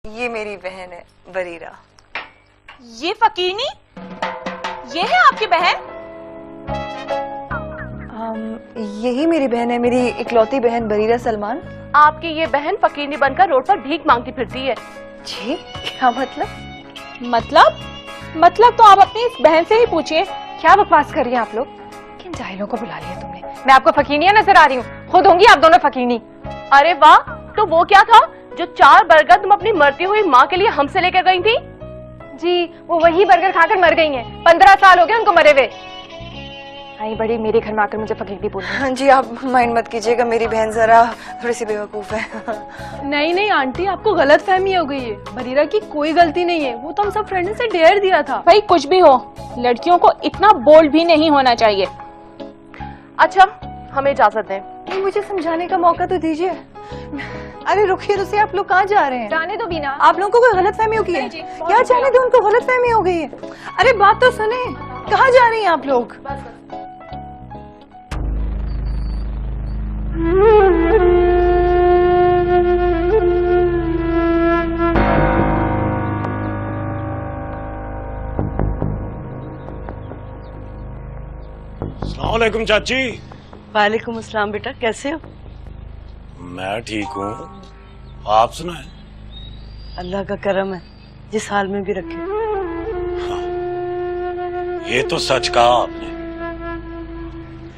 ये मेरी बहन है बरीरा। ये फकीरनी, ये है आपकी बहन? यही मेरी बहन है, मेरी इकलौती बहन बरीरा सलमान। आपकी ये बहन फकीरनी बनकर रोड पर भीख मांगती फिरती है। जी क्या मतलब? मतलब तो आप अपनी इस बहन से ही पूछिए। क्या बकवास कर रही हैं आप लोग? किन जाहिलों को बुला लिया तुमने? मैं आपको फकीनिया नजर आ रही हूँ? खुद होंगी आप दोनों फकीनी। अरे वाह, तो वो क्या था जो 4 बर्गर तुम अपनी मरती हुई माँ के लिए हमसे लेकर गई थी? जी वो वही बर्गर खाकर मर गई हैं। 15 साल हो गए उनको मरे हुए। आई बड़ी मेरे घर में आकर मुझे फकीनी बोल। हाँ जी, आप माइंड मत कीजिएगा, मेरी बहन जरा थोड़ी सी बेवकूफ है। नहीं आंटी, आपको गलत फहमी हो गई है। बरीरा की कोई गलती नहीं है, वो तो हम सब फ्रेंड ने डेयर दिया था। भाई कुछ भी हो, लड़कियों को इतना बोल्ड भी नहीं होना चाहिए। अच्छा हमें इजाजत दें। मुझे समझाने का मौका तो दीजिए। अरे रुकिए, आप लोग कहाँ जा रहे हैं? जाने दो बीना। आप लोगों को कोई गलत फहमी हो गई है क्या? जाने दो, उनको गलत फहमी हो गई है। अरे बात तो सुने, कहाँ जा रही हैं आप लोग? अस्सलाम वालेकुम चाची। वालेकुम अस्सलाम बेटा, कैसे हो? मैं ठीक हूँ, आप सुनाएं? अल्लाह का करम है, जिस हाल में भी रखे। हाँ, ये तो सच कहा आपने,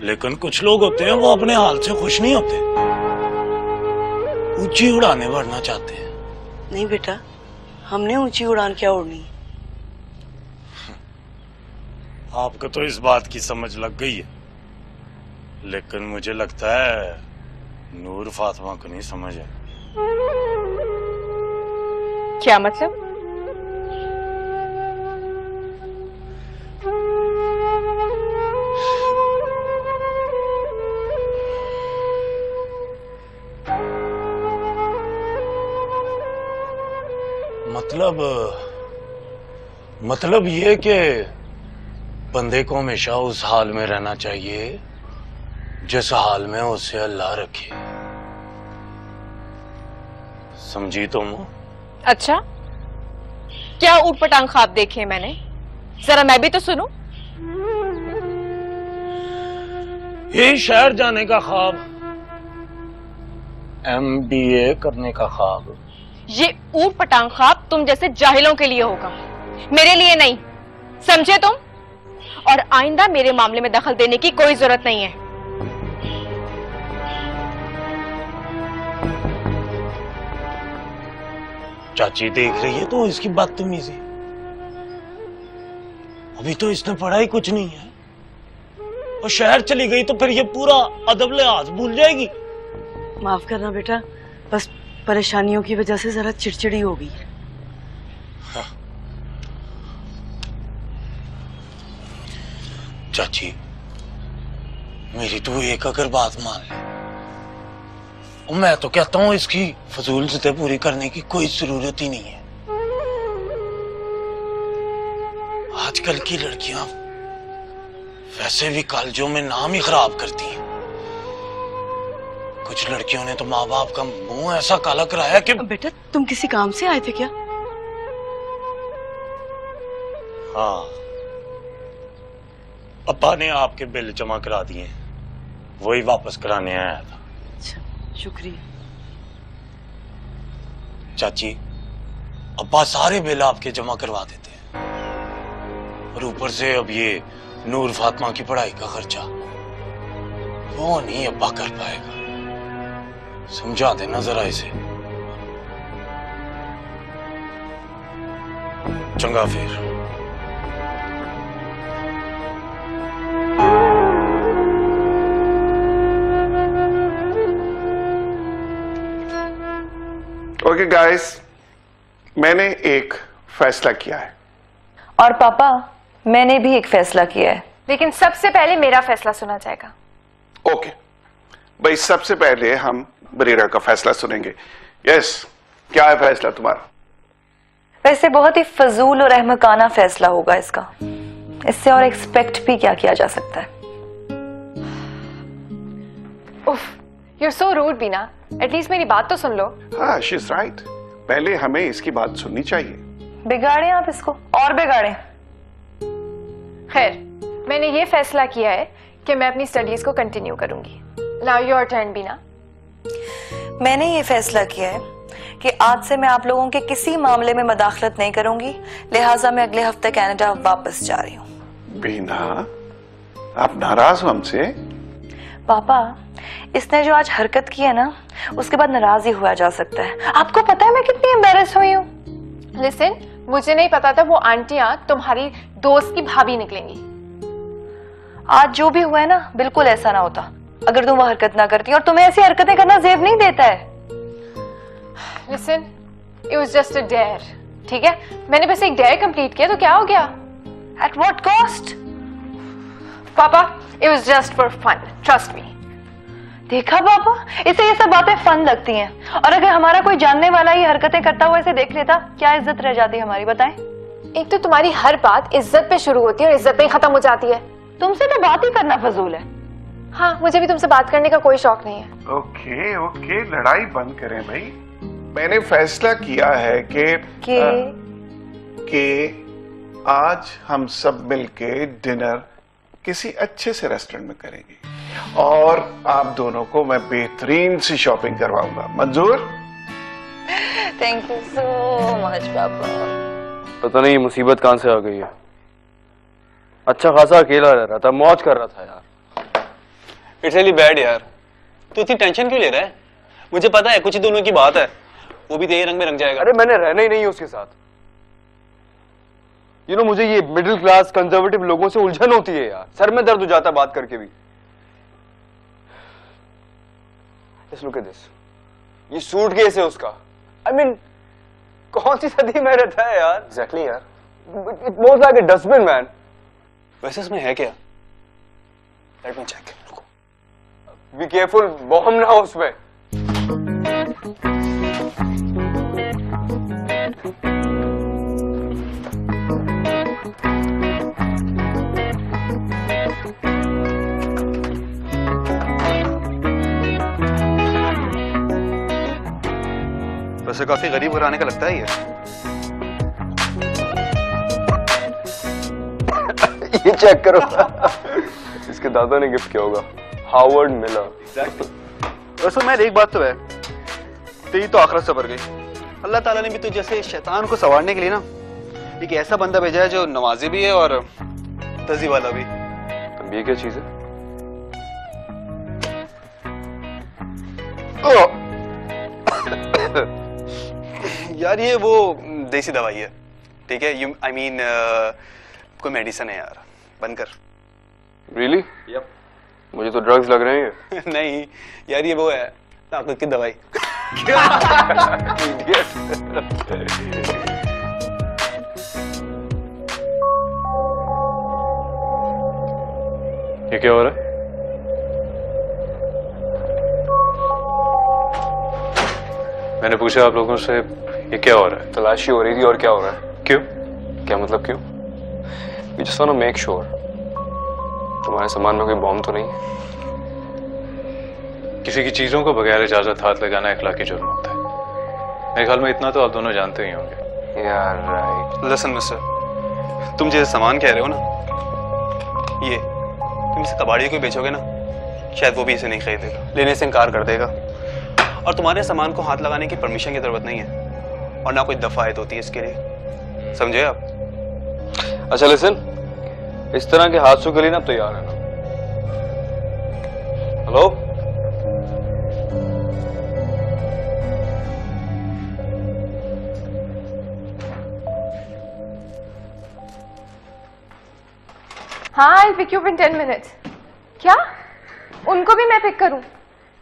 लेकिन कुछ लोग होते हैं वो अपने हाल से खुश नहीं होते, ऊंची उड़ाने बढ़ना चाहते हैं। नहीं बेटा, हमने ऊंची उड़ान क्या उड़नी। आपको तो इस बात की समझ लग गई है, लेकिन मुझे लगता है नूर फातिमा को नहीं समझ है। क्या मतलब? मतलब ये कि बंदे को हमेशा उस हाल में रहना चाहिए जिस हाल में उसे अल्लाह रखे। समझी तुम? अच्छा, क्या ऊटपटांग ख्वाब देखे मैंने? जरा मैं भी तो सुनूं। यही शहर जाने का ख्वाब, MBA करने का ख्वाब। ये ऊटपटांग ख्वाब तुम जैसे जाहिलों के लिए होगा, मेरे लिए नहीं, समझे तुम? और आइंदा मेरे मामले में दखल देने की कोई जरूरत नहीं है। चाची देख रही है तो इसकी बदतमीजी। अभी तो इसने पढ़ाई कुछ नहीं है, और शहर चली गई तो फिर ये पूरा अदब लिहाज भूल जाएगी। माफ करना बेटा, बस परेशानियों की वजह से जरा चिड़चिड़ी हो गई है। हाँ। चाची मेरी तो एक अगर बात मान ले, और मैं तो कहता हूं इसकी फजूल ज़िद्दें पूरी करने की कोई जरूरत ही नहीं है। आजकल की लड़कियां वैसे भी कॉलेजों में नाम ही खराब करती हैं। कुछ लड़कियों ने तो माँ बाप का मुंह ऐसा काला कराया कि। बेटा तुम किसी काम से आए थे क्या? हाँ, अब्बा ने आपके बिल जमा करा दिए, वही वापस कराने आया था। अच्छा, शुक्रिया। चाची अब्बा सारे बिल आपके जमा करवा देते हैं, और ऊपर से अब ये नूर फातिमा की पढ़ाई का खर्चा वो नहीं अब्बा कर पाएगा। समझा देना जरा इसे। चंगा फिर। ओके गाइस, मैंने एक फैसला किया है। और पापा, मैंने भी एक फैसला किया है। लेकिन सबसे पहले मेरा फैसला सुना जाएगा। ओके भाई, सबसे पहले हम बरीरा का फैसला सुनेंगे। यस, क्या है फैसला तुम्हारा? वैसे बहुत ही फजूल और अहमकाना फैसला होगा इसका, इससे और एक्सपेक्ट भी क्या किया जा सकता है। उफ, you're so rude Bina, at least मेरी बात तो सुन लो। हाँ, शी इज राइट। पहले हमें इसकी बात सुननी चाहिए। बिगाड़े आप इसको और बिगाड़े। खैर, मैंने ये फैसला किया है कि मैं अपनी स्टडीज को कंटिन्यू करूंगी। नाउ योर टर्न बीना। मैंने ये फैसला किया है कि आज से मैं आप लोगों के किसी मामले में मदाखलत नहीं करूंगी, लिहाजा मैं अगले हफ्ते कनाडा वापस जा रही हूँ। बीना, आप नाराज हो हमसे? पापा, इसने जो आज हरकत की है ना, उसके बाद नाराज ही हुआ जा सकता है। आपको पता है मैं कितनी एम्बैरेस हुई हूँ। लिसन, मुझे नहीं पता था वो आंटियां तुम्हारी दोस्त की भाभी निकलेंगी। आज जो भी हुआ है ना, बिल्कुल ऐसा ना होता अगर तुम वो हरकत ना करती, और तुम्हें ऐसी हरकतें करना जेब नहीं देता है। Listen, it was just a dare, ठीक है? मैंने बस एक डेयर कंप्लीट किया तो क्या हो गया? At what cost? पापा, it was just for fun, trust me. देखा पापा, इसे ये सब बातें फन लगती हैं, और अगर हमारा कोई जानने वाला ये हरकतें करता हुआ इसे देख लेता, क्या इज्जत रह जाती हमारी, बताएं? एक तो तुम्हारी हर बात इज्जत पे शुरू होती है और इज्जत पे ही खत्म हो जाती है। तुमसे तो बात ही करना फजूल है। हाँ, मुझे भी तुमसे बात करने का कोई शौक नहीं है। ओके ओके, लड़ाई बंद करें भाई। मैंने फैसला किया है कि आज हम सब मिलके डिनर किसी अच्छे से रेस्टोरेंट में करेंगे, और आप दोनों को मैं बेहतरीन सी शॉपिंग करवाऊंगा। मंजूर? थैंक यू सो मच पापा। पता नहीं ये मुसीबत कहां से आ गई है। अच्छा खासा अकेला रह रहा था, मौज कर रहा था यार। इट्स रियली बैड यार। तू इतनी टेंशन क्यों ले रहा है? मुझे पता है कुछ ही दोनों की बात है, वो भी तेरे रंग में रंग जाएगा। अरे मैंने रहना ही नहीं है उसके साथ। मुझे ये मिडिल क्लास कंजर्वेटिव लोगों से उलझन होती है यार, सर में दर्द हो जाता है बात करके भी। Just look at this. ये सूटकेस है उसका। I mean, कौन सी सदी में रहता है यार? Exactly यार। It moves like a dustbin, man. वैसे इसमें है क्या? Let me check. रुको। Be careful, बॉम्ब ना हो उसमें। वैसे काफी गरीब घराने का लगता है ये चेक करो। इसके दादा ने गिफ्ट किया होगा, हावर्ड मिलर। वैसे मैं एक बात तो है, तेरी तो आखिरत सवर गई। अल्लाह ताला ने भी तो जैसे शैतान को संवारने के लिए ना एक ऐसा बंदा भेजा है जो नवाजी भी है और तजी वाला भी। तो ये क्या चीज है? यार ये वो देसी दवाई है, ठीक है? यू आई मीन कोई मेडिसिन है यार, बंद कर। Really? Yep. मुझे तो ड्रग्स लग रहे हैं। नहीं यार, ये वो है ताकत की दवाई। ये क्या हो रहा है? मैंने पूछा आप लोगों से ये क्या हो रहा है? तलाशी हो रही थी और क्या हो रहा है? क्यों? क्या मतलब क्यों? We just want to make sure तुम्हारे सामान में कोई बॉम्ब तो नहीं है। किसी की चीजों को बगैर इजाजत हाथ लगाना इखलाकी जुर्म होता है। मेरे ख्याल में इतना तो आप दोनों जानते ही होंगे। यार राइट। लिसन मिस्टर, तुम जैसे सामान कह रहे हो ना, ये तुम इसे कबाड़ी को बेचोगे ना, शायद वो भी इसे नहीं खरीदेगा, लेने से इनकार कर देगा। और तुम्हारे सामान को हाथ लगाने की परमिशन की जरूरत नहीं है, और ना कोई दफायत होती है इसके लिए, समझे आप? अच्छा लिसन, इस तरह के हादसों के लिए ना आप तैयार है ना? हेलो? हाँ, I'll pick you up in 10 minutes. क्या? उनको भी मैं पिक करूं?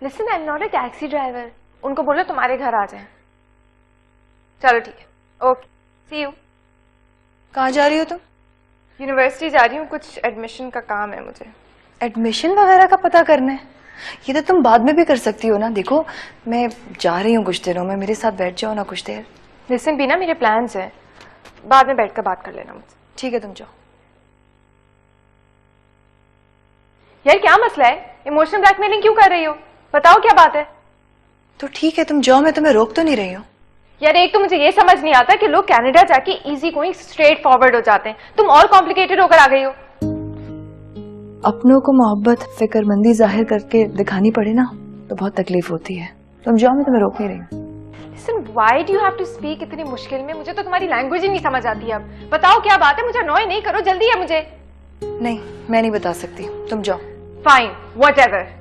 Listen, I'm not a taxi driver. उनको बोलो तुम्हारे घर आ जाएं। चलो ठीक है, ओके, see you. कहाँ जा रही हो तुम? यूनिवर्सिटी जा रही हूँ, कुछ एडमिशन का काम है मुझे। एडमिशन वगैरह का पता करना है? ये तो तुम बाद में भी कर सकती हो ना। देखो मैं जा रही हूँ कुछ दिनों में, मेरे साथ बैठ जाओ ना कुछ देर। लिसन बीना, मेरे प्लान्स हैं, बाद में बैठकर बात कर लेना मुझसे। ठीक है, तुम जाओ। यार क्या मसला है? इमोशनल ब्लैकमेलिंग क्यों कर रही हो? बताओ क्या बात है? तो ठीक है, तुम जाओ, मैं तुम्हें रोक तो नहीं रही हूँ। यार एक तो मुझे ये समझ नहीं आता कि लोग कनाडा जाके इजी गोइंग स्ट्रेट फॉरवर्ड हो जाते हैं, तुम और कॉम्प्लिकेटेड होकर आ गई हो। अपनों को मोहब्बत फिक्रमंदी जाहिर करके दिखानी पड़े ना तो बहुत तकलीफ होती है। तुम जाओ, मैं तुम्हें रोक नहीं रही हूँ। Listen, why do you have to speak इतनी मुश्किल में? मुझे तो तुम्हारी लैंग्वेज ही नहीं समझ आती। अब बताओ क्या बात है, मुझे अनॉय नहीं करो, जल्दी है मुझे। नहीं, मैं नहीं बता सकती, तुम जाओ। Fine, whatever.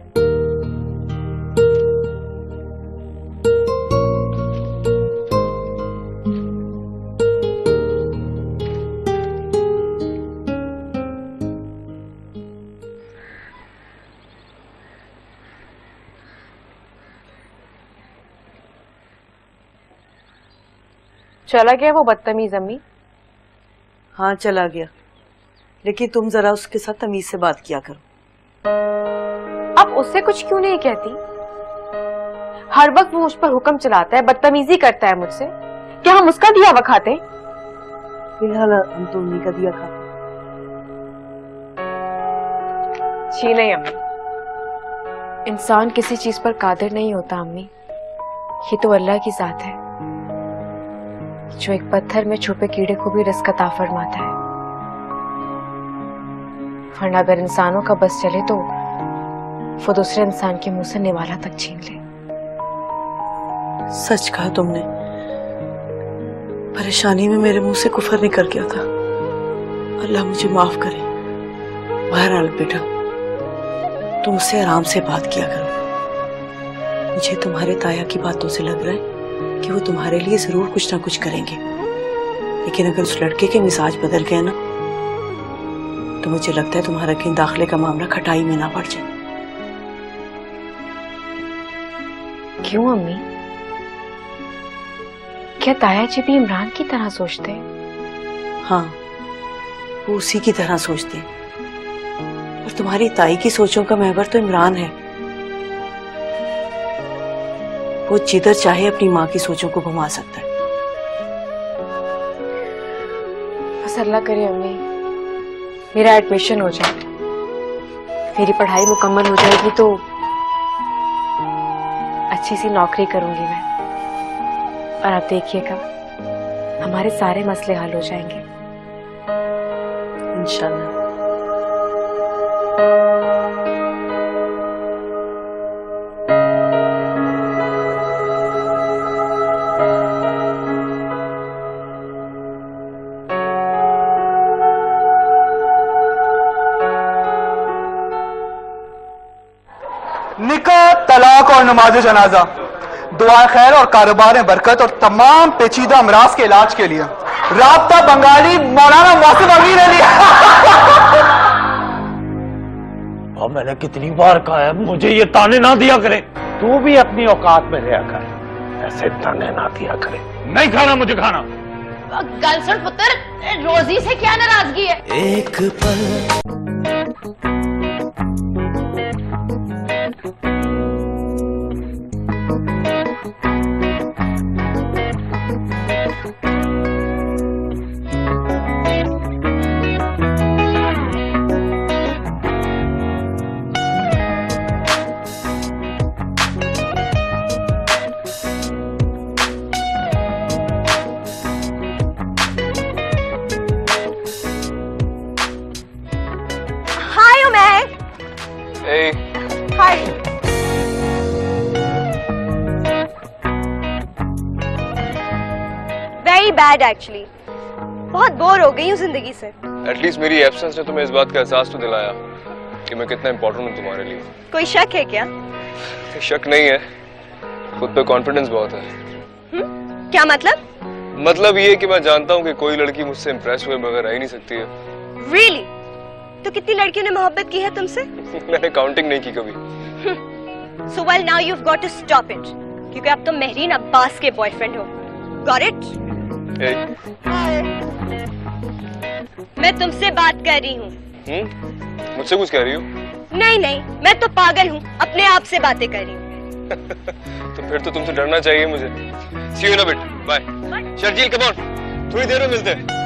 चला गया वो बदतमीज अम्मी? हाँ चला गया, लेकिन तुम जरा उसके साथ तमीज से बात किया करो। आप उससे कुछ क्यों नहीं कहती? हर वक्त वो मुझ पर हुक्म चलाता है, बदतमीजी करता है मुझसे। क्या हम उसका दिया हुआ खाते? फिलहाल हम तो उन्हीं का दिया खाते। जी नहीं अम्मी, इंसान किसी चीज पर कादिर नहीं होता अम्मी, ये तो अल्लाह की जात है जो एक पत्थर में छुपे कीड़े को भी रिज़्क़ अता फरमाता है। वरना अगर इंसानों का बस चले तो वो दूसरे इंसान के मुंह से निवाला तक छीन ले। सच कहा तुमने, परेशानी में मेरे मुंह से कुफर निकल गया था। अल्लाह मुझे माफ करे। बहरहाल बेटा, तुम उससे आराम से बात किया करो। मुझे तुम्हारे ताया की बातों से लग रहा है कि वो तुम्हारे लिए जरूर कुछ ना कुछ करेंगे, लेकिन अगर उस लड़के के मिजाज बदल गए ना तो मुझे लगता है तुम्हारा कहीं दाखिले का मामला खटाई में ना पड़ जाए। क्यों अम्मी? क्या ताया जी भी इमरान की तरह सोचते हैं? हाँ, वो उसी की तरह सोचते हैं, और तुम्हारी ताई की सोचों का महवर तो इमरान है। वो जिधर चाहे अपनी माँ की सोचों को घुमा सकता है। बस अल्लाह करे अम्मी मेरा एडमिशन हो जाए, मेरी पढ़ाई मुकम्मल हो जाएगी तो अच्छी सी नौकरी करूंगी मैं, और आप देखिएगा हमारे सारे मसले हल हो जाएंगे इंशाल्लाह। निकाह, तलाक और नमाज जनाजा, दुआ खैर और कारोबार बरकत और तमाम पेचीदा अमराज के इलाज के लिए राब्ता बंगाली मौलाना मौसिफ अमीर अली। अब मैंने कितनी बार कहा है मुझे ये ताने ना दिया करे। तू भी अपनी औकात में रहा कर, ऐसे ताने ना दिया करे। नहीं खाना मुझे खाना। गल सुन पुत्र, रोजी से क्या नाराजगी है? एक पल वेरी बैड एक्चुअली, बहुत बोर हो गई हूँ जिंदगी से। एटलीस्ट मेरी एब्सेंस ने तुम्हें इस बात का एहसास तो दिलाया कि मैं कितना इंपॉर्टेंट हूँ तुम्हारे लिए। कोई शक है क्या? शक नहीं है, खुद पे कॉन्फिडेंस बहुत है। क्या मतलब? मतलब ये कि मैं जानता हूँ कि कोई लड़की मुझसे इम्प्रेस हुए बगैर रह ही नहीं सकती है। Really? तो कितनी लड़कियों ने मोहब्बत की है तुमसे? मैंने काउंटिंग नहीं की कभी। So well now you've got to stop it, क्योंकि अब तुम मेहरीन अब्बास के बॉयफ्रेंड हो। Got it? Hey. मैं तुमसे बात कर रही हूँ। मुझसे कुछ कह रही हो? नहीं नहीं, मैं तो पागल हूँ, अपने आप से बातें कर रही हूँ। तो फिर तो तुमसे डरना चाहिए मुझे। See you in a bit. Bye. Sharjeel, come on. थोड़ी देर में मिलते हैं।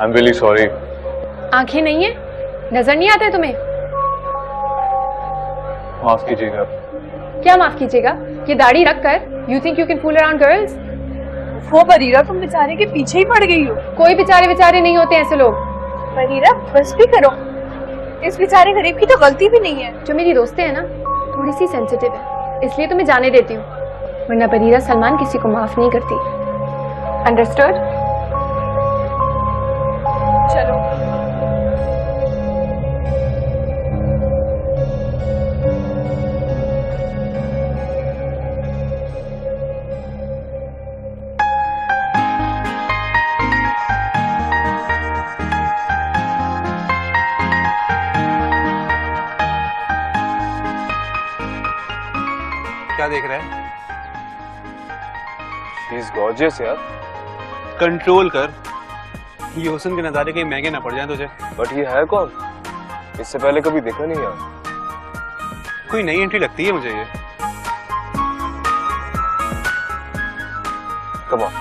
I am really sorry. आंखें नहीं है, नजर नहीं आता है तुम्हें? माफ कीजिएगा। क्या माफ कीजिएगा? ये दाढ़ी रखकर you think you can fool around girls? वो बरीरा, तुम बेचारे के पीछे ही पड़ गई हो। कोई बेचारे नहीं होते ऐसे लोग। बरीरा बस भी करो, इस बेचारे गरीब की तो गलती भी नहीं है। जो मेरी दोस्तें हैं ना, थोड़ी सी सेंसिटिव है, इसलिए तुम्हें जाने देती हूँ, वरना बरीरा सलमान किसी को माफ नहीं करती। अंडरस्टूड? चलो। क्या देख रहा है? She is gorgeous यार। कंट्रोल कर, ये हुस्न के नजारे कहीं महंगे ना पड़ जाए तुझे। बट ये है कौन? इससे पहले कभी देखा नहीं यार। कोई नई एंट्री लगती है मुझे ये। Come on।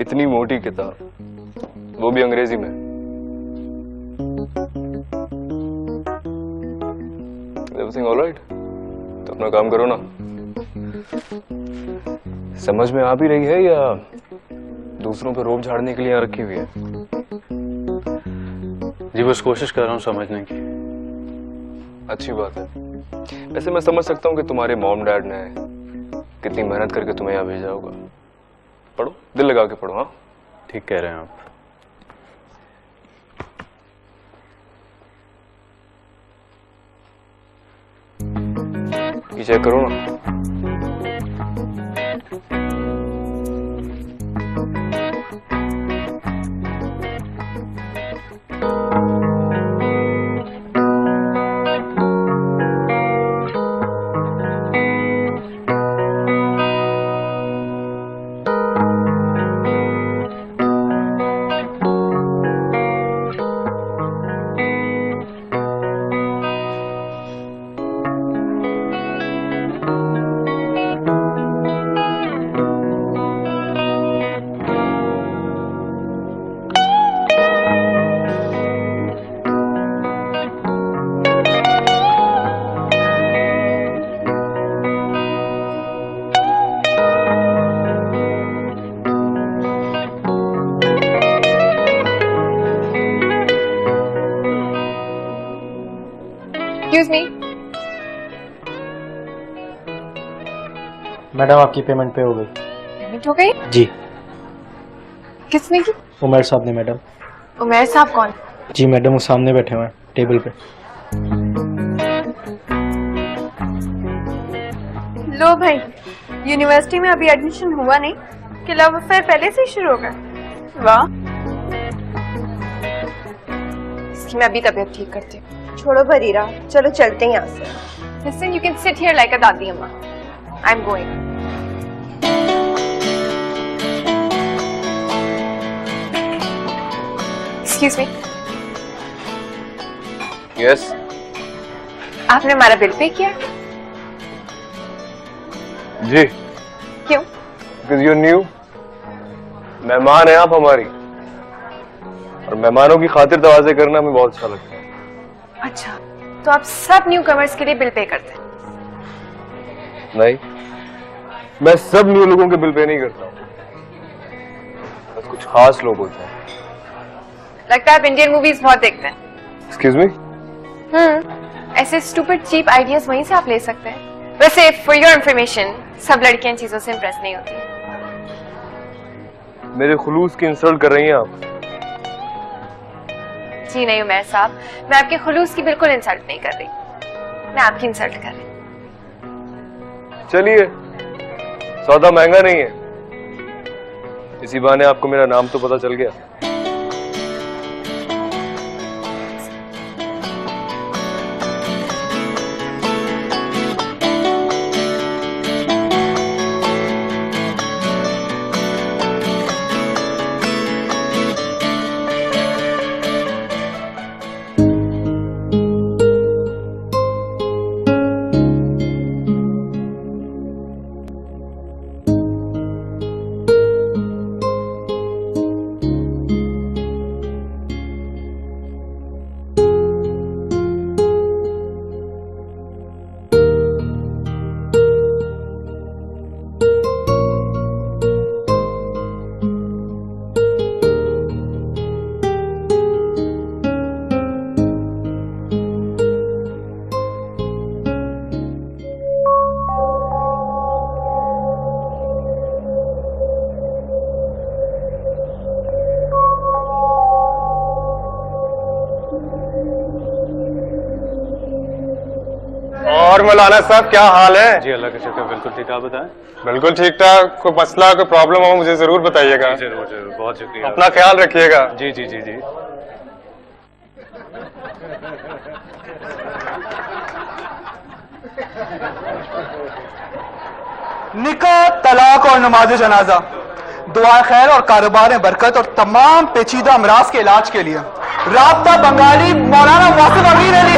इतनी मोटी किताब, वो भी अंग्रेजी में। Everything all right? तो अपना काम करो ना। समझ में आ भी रही है या दूसरों पे रोब झाड़ने के लिए यहाँ रखी हुई है? जी बस कोशिश कर रहा हूँ समझने की। अच्छी बात है। वैसे मैं समझ सकता हूँ कि तुम्हारे मॉम डैड ने कितनी मेहनत करके तुम्हें यहाँ भेजा होगा। पढ़ो, दिल लगा के पढ़ो। हाँ ठीक कह रहे हैं आप। ये चेक करो ना। Excuse me. मैडम आपकी पेमेंट पे हो गई। पेमेंट हो गई? जी। किसने की? उमर साहब ने मैडम। उमर साहब कौन? जी मैडम वो सामने बैठे हुए हैं टेबल पे। लो भाई, यूनिवर्सिटी में अभी एडमिशन हुआ नहीं कि लव अफेयर पहले से ही शुरू हो गया। वाह। इसकी मैं अभी तबीयत ठीक करती हूँ। छोड़ो बरीरा, चलो चलते हैं यहाँ से। Listen, you can sit here like a दादी अम्मा. I'm going. Excuse me. Yes. आपने हमारा बिल पे किया? जी। क्यों? Because you're new. मेहमान हैं आप हमारी, और मेहमानों की खातिर दरवाजे करना हमें बहुत अच्छा लगता है। अच्छा, तो आप सब न्यू कमर्स के लिए बिल पे करते हैं? नहीं, मैं सब न्यू लोगों के बिल पे नहीं करता हूँ, बस कुछ खास लोग होते हैं। लगता है आप इंडियन मूवीज बहुत देखते हैं। Excuse me? ऐसे स्टूपिड चीप आइडियाज वहीं से आप ले सकते हैं। वैसे फॉर योर इंफॉर्मेशन, सब लड़कियां चीजों से इंप्रेस नहीं होती हैं। मेरे खुलूस की इंसल्ट कर रही हैं आप। जी नहीं उमैर साहब, मैं आपके खुलूस की बिल्कुल इंसल्ट नहीं कर रही, मैं आपकी इंसल्ट कर रही। चलिए, सौदा महंगा नहीं है, इसी बहाने आपको मेरा नाम तो पता चल गया। और मौलाना साहब क्या हाल है? जी अल्लाह का शुक्र, बिल्कुल ठीक। आप बताएं? बिल्कुल ठीक ठाक। कोई मसला कोई प्रॉब्लम हो मुझे जरूर बताइएगा। जरूर जरूर, बहुत शुक्रिया। अपना ख्याल रखिएगा। जी जी जी जी। निकाह, तलाक और नमाज जनाजा, दुआ खैर और कारोबार बरकत और तमाम पेचीदा अमराज के इलाज के लिए राब्ता बंगाली मौलाना वासिफ अमीर अली।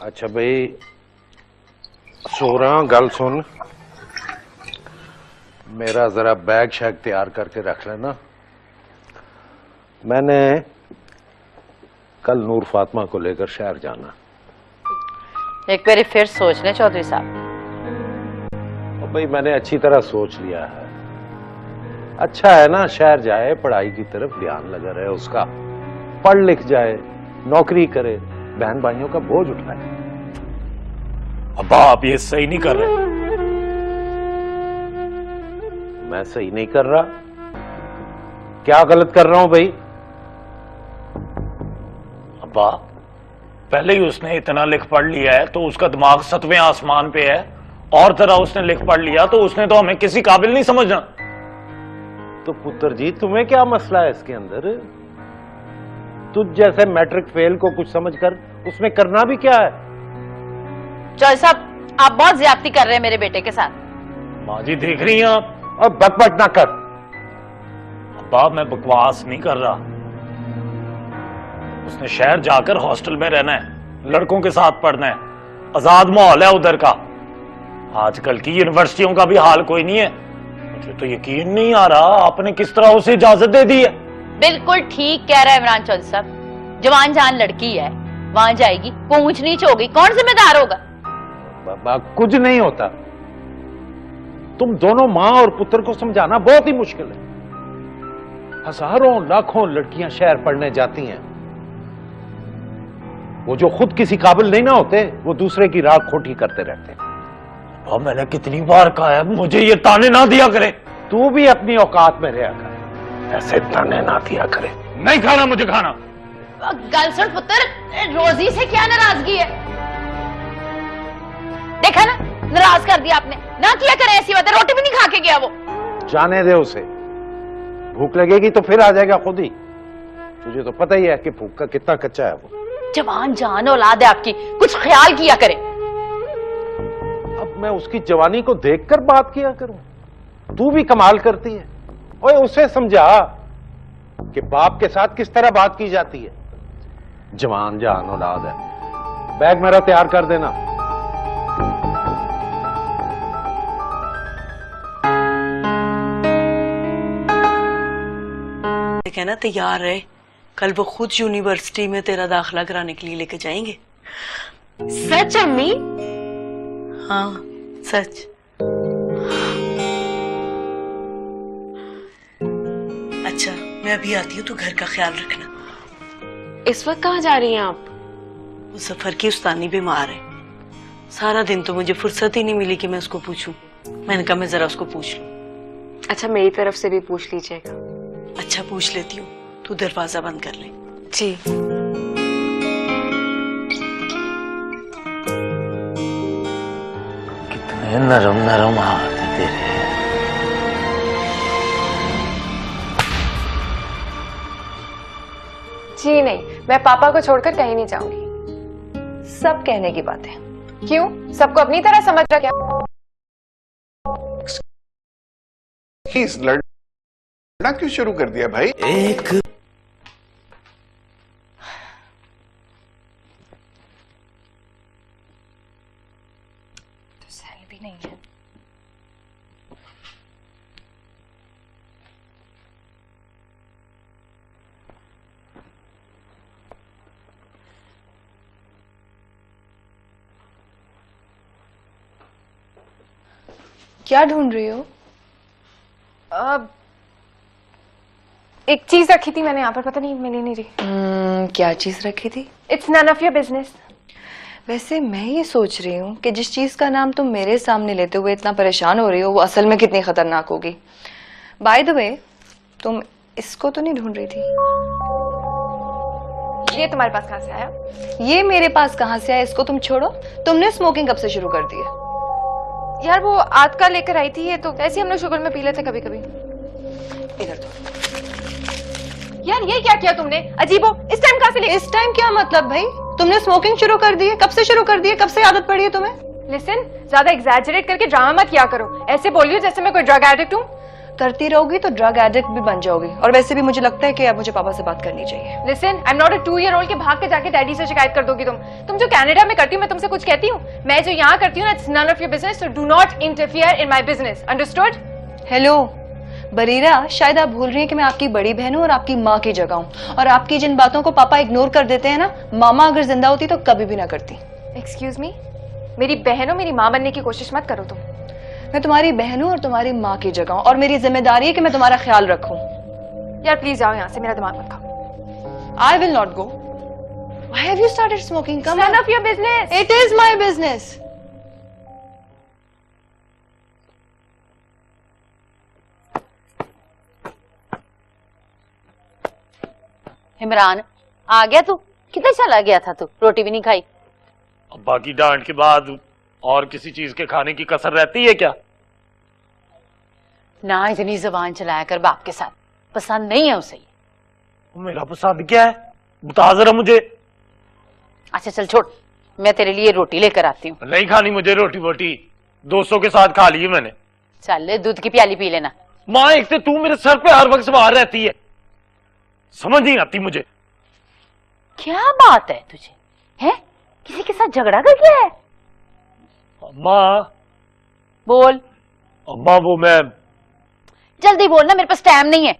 अच्छा भाई, सो रहा गल सुन, मेरा जरा बैग शैग तैयार करके रख लेना। मैंने कल नूर फातिमा को लेकर शहर जाना। एक बार फिर सोच लें चौधरी साहब। और भाई मैंने अच्छी तरह सोच लिया है। अच्छा है ना, शहर जाए, पढ़ाई की तरफ ध्यान लगा रहे उसका, पढ़ लिख जाए, नौकरी करे, बहन भाइयों का बोझ उठाए। अब्बा आप ये सही नहीं कर रहे। मैं सही नहीं कर रहा? क्या गलत कर रहा हूं भाई? अब्बा पहले ही उसने इतना लिख पढ़ लिया है तो उसका दिमाग 7वें आसमान पे है, और तरह उसने लिख पढ़ लिया तो उसने तो हमें किसी काबिल नहीं समझना। तो पुत्र जी तुम्हें क्या मसला है इसके अंदर? तुझ जैसे मैट्रिक फेल को कुछ समझकर उसमें करना भी क्या है? चौधरी साहब आप बहुत ज्यादती कर रहे हैं मेरे बेटे के साथ। माँ जी देख रही हैं आप। और बकबक ना कर। अब्बा मैं बकवास नहीं कर रहा। उसने शहर जाकर हॉस्टल में रहना है, लड़कों के साथ पढ़ना है, आजाद माहौल है उधर का। आजकल की यूनिवर्सिटियों का भी हाल कोई नहीं है। मुझे तो यकीन नहीं आ रहा आपने किस तरह उसे इजाजत दे दी है। बिल्कुल ठीक कह रहा है इमरान चौधरी साहब, जवान जान लड़की है, वहां जाएगी, पूंछ नीच होगी, कौन जिम्मेदार होगा? बाबा कुछ नहीं होता। तुम दोनों मां और पुत्र को समझाना बहुत ही मुश्किल है। हजारों लाखों लड़कियां शहर पढ़ने जाती हैं, वो जो खुद किसी काबिल नहीं ना होते वो दूसरे की राह खोटी करते रहते हैं। और मैंने कितनी बार कहा है मुझे ये ताने ना दिया करे। तू भी अपनी औकात में रहा कर, ऐसे ताने ना दिया करे। नहीं खाना मुझे खाना। गल सुन पुत्र, रोजी से क्या नाराजगी है? देखा ना, नाराज कर दिया आपने। ना किया करे ऐसी बातें, रोटी भी नहीं खा के गया वो। जाने दे उसे, भूख लगेगी तो फिर आ जाएगा खुद ही। तुझे तो पता ही है कि भूख का कितना कच्चा है वो। जवान जान औलाद है आपकी, कुछ ख्याल किया करे। अब मैं उसकी जवानी को देखकर बात किया करूं? तू भी कमाल करती है। ओए उसे समझा कि बाप के साथ किस तरह बात की जाती है। जवान जान औलाद है। बैग मेरा तैयार कर देना। कहना तैयार रहे, कल वो खुद यूनिवर्सिटी में तेरा दाखिला कराने के लिए लेके जाएंगे। सच अम्मी? हाँ सच। अच्छा मैं अभी आती हूँ, तू घर का ख्याल रखना। इस वक्त कहाँ जा रही हैं आप? वो सफर की उस्तानी बीमार है, सारा दिन तो मुझे फुर्सत ही नहीं मिली कि मैं उसको पूछूं। मैंने कहा मैं जरा उसको पूछ लूं। अच्छा मेरी तरफ से भी पूछ लीजिएगा। अच्छा पूछ लेती हूँ, तू दरवाजा बंद कर ले। जी। कितने नरम नरम हाथ है तेरे। जी नहीं, मैं पापा को छोड़कर कहीं नहीं जाऊंगी। सब कहने की बात है। क्यों? सबको अपनी तरह समझ रहा क्या? प्लीज लड़ना क्यों शुरू कर दिया भाई? एक तो सही भी नहीं है। क्या ढूंढ रही हो? एक चीज रखी थी मैंने यहाँ पर, पता नहीं मिली नहीं रही। क्या चीज रखी थी? It's none of your business. वैसे मैं ये सोच रही हूँ कि जिस चीज का नाम तुम मेरे सामने लेते हुए इतना परेशान हो रही हो वो असल में कितनी खतरनाक होगी। बाय द वे, तुम इसको तो नहीं ढूंढ रही थी? ये तुम्हारे पास कहाँ से आया? ये मेरे पास कहाँ से आया? इसको तुम छोड़ो। तुमने स्मोकिंग कब से शुरू कर दी है? यार वो आज का लेकर आई थी ये, तो ऐसे हम लोग शुगर में पी लेते कभी कभी। इधर तो। यार ये क्या किया तुमने? अजीबो, इस टाइम कहाँ से ले? इस टाइम क्या मतलब भाई? तुमने स्मोकिंग शुरू कर दी है? कब से शुरू कर दी है? कब से आदत पड़ी है तुम्हें? लिसन, ज्यादा एग्जैजरेट करके ड्रामा मत किया करो। ऐसे बोल रही हो जैसे मैं कोई ड्रग एडिक्ट हूँ। करती रहोगी तो ड्रग एडिक्ट भी बन जाओगी। और वैसे भी मुझे लगता है कि अब मुझे पापा से बात करनी चाहिए। Listen, I am not a 2-year-old के भाग के जाके डैडी से शिकायत कर दोगी तुम जो कनाडा में करती हो मैं तुमसे कुछ कहती हूँ? मैं जो यहाँ करती हूँ ना, it's none of your business, so do not interfere in my business, understood? Hello Bareera, शायद आप भूल रही हैं कि मैं आपकी बड़ी बहन हूँ और आपकी माँ की जगह हूँ। और आपकी जिन बातों को पापा इग्नोर कर देते हैं ना, मामा अगर जिंदा होती तो कभी भी ना करती। एक्सक्यूज मी, मेरी बहन हो, मेरी माँ बनने की कोशिश मत करो तुम। मैं तुम्हारी बहन हूँ और तुम्हारी माँ की जगह हूँ, और मेरी जिम्मेदारी है कि मैं तुम्हारा ख्याल रखूं। यार प्लीज जाओ यहाँ से, मेरा दिमाग मत खाओ। I will not go. Why have you started smoking? Come on. None of your business. It is my business. Imran आ गया तू? किधर चला गया था तू? रोटी भी नहीं खाई? अब्बा की डांट के बाद और किसी चीज के खाने की कसर रहती है क्या? ना इतनी जबान चलाया कर बाप के साथ, पसंद नहीं है उसे। मेरा पसंद क्या है बता जरा मुझे। अच्छा चल छोड़, मैं तेरे लिए रोटी लेकर आती हूँ। नहीं खानी मुझे रोटी वोटी, दोस्तों के साथ खा ली मैंने। चल दूध की प्याली पी लेना। माँ एक तो तू मेरे सर पे हर वक्त सवार रहती है, समझ नहीं आती मुझे। क्या बात है तुझे? है किसी के साथ झगड़ा कर गया है? अम्मा बोल। अम्मा वो मैं जल्दी बोल ना, मेरे पास टाइम नहीं है।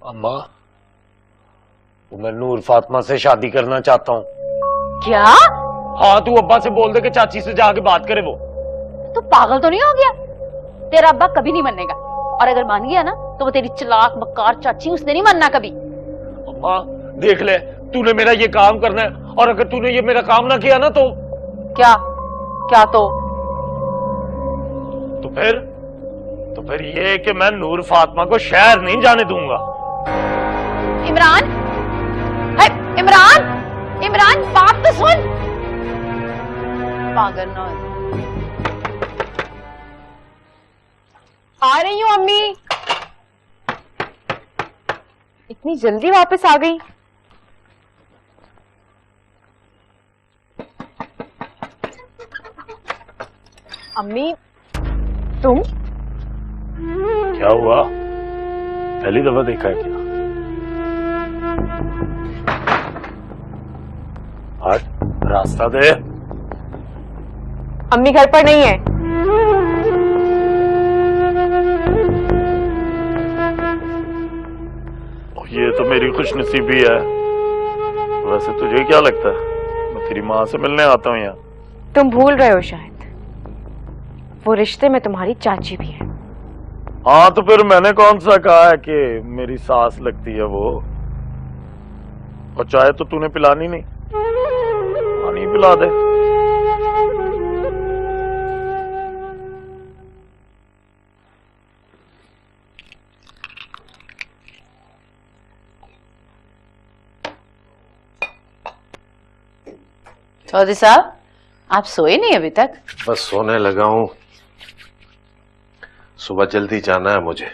अम्मा वो मैं नूर फातिमा से शादी करना चाहता हूँ। क्या? हाँ तू अब्बा से बोल दे कि चाची से जाके बात करे। वो तू पागल तो नहीं हो गया? तेरा अब्बा कभी नहीं मानेगा, और अगर मान गया ना तो वो तेरी चलाक मक्कार चाची, उसने नहीं मानना कभी। अम्मा देख ले, तूने मेरा ये काम करना है, और अगर तूने ये मेरा काम ना किया ना तो क्या? क्या तो फिर ये कि मैं नूर फातिमा को शहर नहीं जाने दूंगा। इमरान, है इमरान, इमरान बात तो सुन। पागल ना हो। आ रही हूँ अम्मी। इतनी जल्दी वापस आ गई? अम्मी तुम? क्या हुआ? पहली दफा देखा है क्या? हट, रास्ता दे। अम्मी घर पर नहीं है। ये तो मेरी खुशनसीबी है। वैसे तुझे क्या लगता है मैं तेरी माँ से मिलने आता हूँ यहाँ? तुम भूल रहे हो शायद, वो रिश्ते में तुम्हारी चाची भी है। हाँ तो फिर मैंने कौन सा कहा है कि मेरी सास लगती है वो? और चाय तो तूने पिलानी नहीं, पानी पिला दे। चौधरी साहब, आप सोए नहीं अभी तक? बस सोने लगा हूं, सुबह जल्दी जाना है मुझे।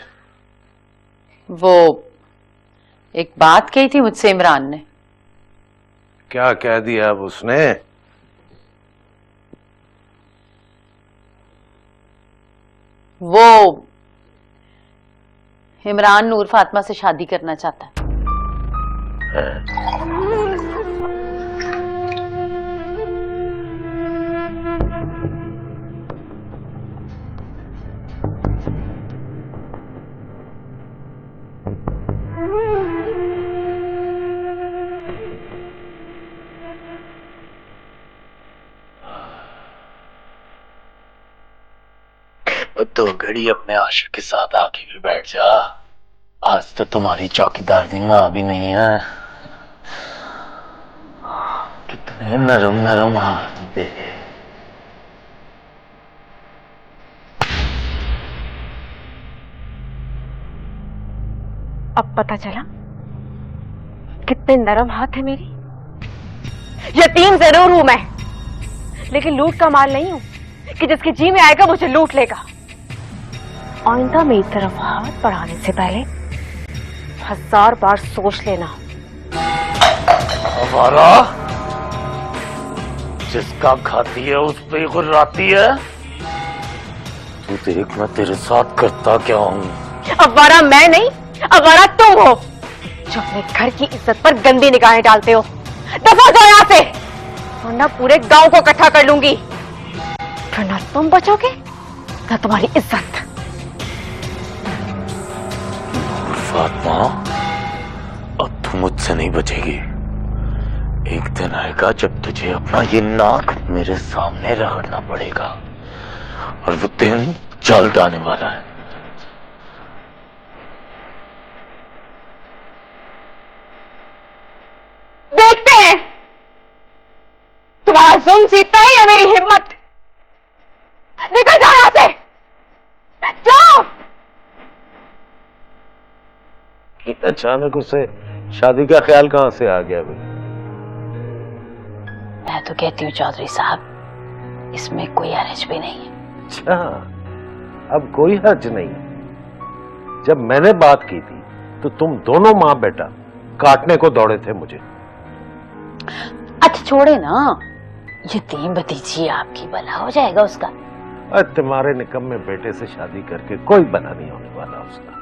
वो एक बात कही थी मुझसे इमरान ने। क्या कह दिया अब उसने? वो इमरान नूर फातिमा से शादी करना चाहता है। तो घड़ी अपने आशिक के साथ आके भी बैठ जा। आज तो तुम्हारी चौकीदार माँ भी नहीं है। कितने नरम नरम हाथ दे। अब पता चला कितने नरम हाथ है मेरी। यतीम जरूर हूं मैं, लेकिन लूट का माल नहीं हूं कि जिसके जी में आएगा मुझे लूट लेगा। आइंदा मेरी तरफ हाथ बढ़ाने से पहले 1000 बार सोच लेना। हमारा जिसका खाती है उस पे गुर्राती है। तू देख मैं तेरे साथ करता क्या हूँ। अवारा मैं नहीं, अवारा तुम हो जो अपने घर की इज्जत पर गंदी निगाहें डालते हो। दफा जाओ यहाँ से, वरना पूरे गांव को इकट्ठा कर लूंगी। फिर ना तुम बचोगे ना तुम्हारी इज्जत। फातिमा, अब तू मुझसे नहीं बचेगी। एक दिन आएगा जब तुझे अपना ये नाक मेरे सामने रगड़ना पड़ेगा, और वो दिन जल्द आने वाला है। देखते हैं तुम्हारा जुल्म जीतता है या मेरी हिम्मत। निकल जाओ यहां से, जाओ। अचानक उसे शादी का ख्याल कहां से आ गया भाई? मैं तो कहती हूँ चौधरी साहब, इसमें कोई हर्ज भी नहीं है। अच्छा, अब कोई हर्ज नहीं। जब मैंने बात की थी तो तुम दोनों माँ बेटा काटने को दौड़े थे मुझे। अच्छा छोड़े ना, यतीम भतीजी आपकी, भला हो जाएगा उसका। अरे तुम्हारे निकम्मे बेटे से शादी करके कोई भला नहीं होने वाला उसका।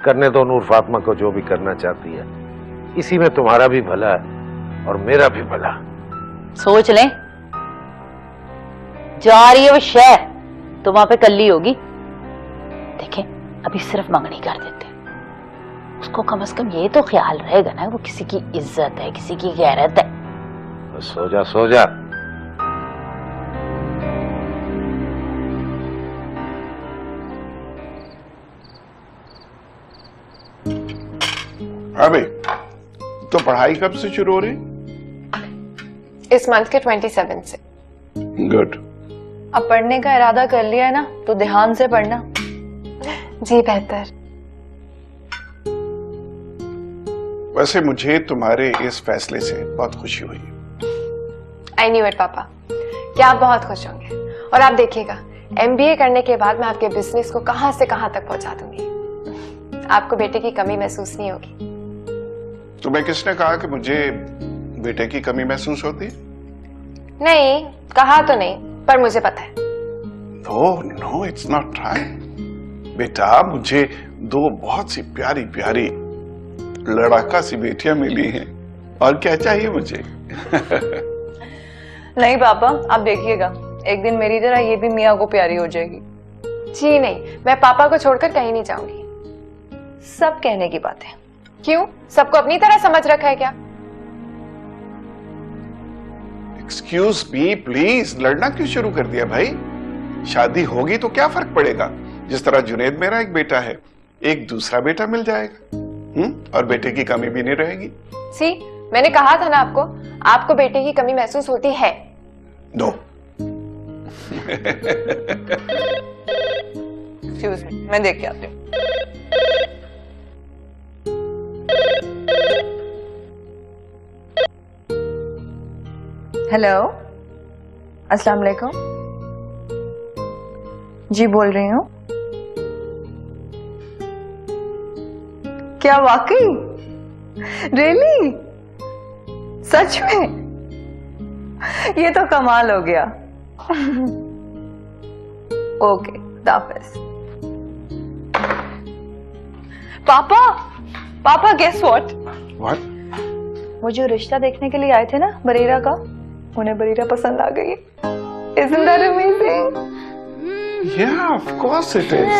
करने दो नूर फातिमा को जो भी करना चाहती है, इसी में तुम्हारा भी भला है और मेरा भी भला। सोच लें, जा रही है वो शहर तो वहां पे कल्ली होगी। देखें अभी सिर्फ मंगनी कर देते, उसको कम से कम ये तो ख्याल रहेगा ना वो किसी की इज्जत है, किसी की गैरत है। सो जा सो जा। अबे तो पढ़ाई कब से शुरू हो रही? इस मंथ के 27 से। गुड। अब पढ़ने का इरादा कर लिया है ना, तो ध्यान से पढ़ना। जी बेहतर। वैसे मुझे तुम्हारे इस फैसले से बहुत खुशी हुई। आई न्यू इट पापा, कि आप बहुत खुश होंगे। और आप देखिएगा, MBA करने के बाद मैं आपके बिजनेस को कहां से कहां तक पहुंचा दूंगी। आपको बेटे की कमी महसूस नहीं होगी। तुम्हें किसने कहा कि मुझे बेटे की कमी महसूस होती? नहीं, कहा तो नहीं, पर मुझे पता है। नो इट्स नॉट राइट बेटा। मुझे दो बहुत सी प्यारी प्यारी लड़ाका सी बेटियां मिली हैं, और क्या चाहिए मुझे? नहीं पापा, आप देखिएगा एक दिन मेरी तरह ये भी मियाँ को प्यारी हो जाएगी। जी नहीं, मैं पापा को छोड़कर कहीं नहीं जाऊंगी। सब कहने की बात है, क्यों? सबको अपनी तरह समझ रखा है क्या? एक्सक्यूज मी प्लीज, लड़ना क्यों शुरू कर दिया भाई? शादी होगी तो क्या फर्क पड़ेगा? जिस तरह जुनेद मेरा एक बेटा है, एक दूसरा बेटा मिल जाएगा। और बेटे की कमी भी नहीं रहेगी। सी, मैंने कहा था ना आपको बेटे की कमी महसूस होती है। नो। एक्सक्यूज मी, मैं देख के आती हूँ। हेलो, अस्सलाम वालेकुम। जी बोल रही हूँ। क्या वाकई? रियली? सच में? ये तो कमाल हो गया। ओके, खुदाफिज। पापा गेस व्हाट? वो जो रिश्ता देखने के लिए आए थे ना बरीरा का, उन्हें बरीरा पसंद आ गई। Isn't that amazing? Yeah, of course it is.